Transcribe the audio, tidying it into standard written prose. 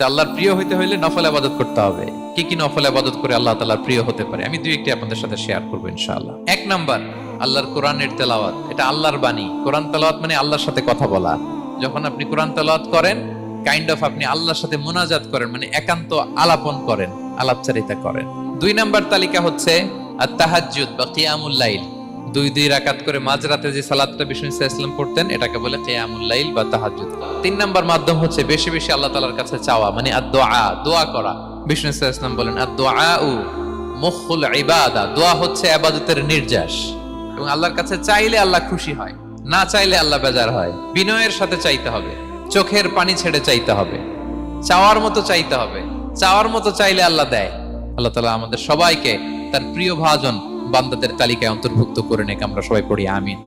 আল্লাহর প্রিয় হইতে হইলে নফল ইবাদত করতে হবে। কি কি নফল ইবাদত করে আল্লাহ তাআলার প্রিয় হতে পারে আমি দুই একটি আপনাদের সাথে শেয়ার করব ইনশাআল্লাহ। এক নাম্বার, আল্লাহর কোরআনের তেলাওয়াত। এটা আল্লাহর বাণী। কোরআন তেলাওয়াত মানে আল্লাহর সাথে কথা বলা। যখন আপনি কোরআন তেলাওয়াত করেন, কাইন্ড অফ আপনি আল্লাহর সাথে মুনাজাত করেন, মানে একান্ত আলাপন করেন, আলাপচারিতা করেন। দুই নাম্বার তালিকা হচ্ছে আত-তাহাজ্জুদ বা কিয়ামুল লাইল। দুই রাকাত করে মাঝরাতে যে সালাতটা বিষ্ণু ইসলাম পড়তেন, এটাকে বলে কিয়ামুল লাইল বা তাহাজ্জুদ। তিন নাম্বার মাধ্যম হচ্ছে বেশি বেশি আল্লাহ তাআলার কাছে চাওয়া, মানে আদ-দুআ, দোয়া করা। বিষ্ণু ইসলাম বলেন আদ-দুআউ মুখুল ইবাদা, দোয়া হচ্ছে ইবাদতের নির্যাস। এবং আল্লাহর কাছে চাইলে আল্লাহ খুশি হয়, না চাইলে আল্লাহ বেজার হয়। বিনয়ের সাথে চাইতে হবে, চোখের পানি ছেড়ে চাইতে হবে, চাওয়ার মতো চাইতে হবে। চাওয়ার মতো চাইলে আল্লাহ দেয়। আল্লাহ তাআলা আমাদের সবাইকে তার প্রিয় ভাজন বান্দাদের তালিকায় অন্তর্ভুক্ত করে নেক। আমরা সবাই পড়ি আমিন।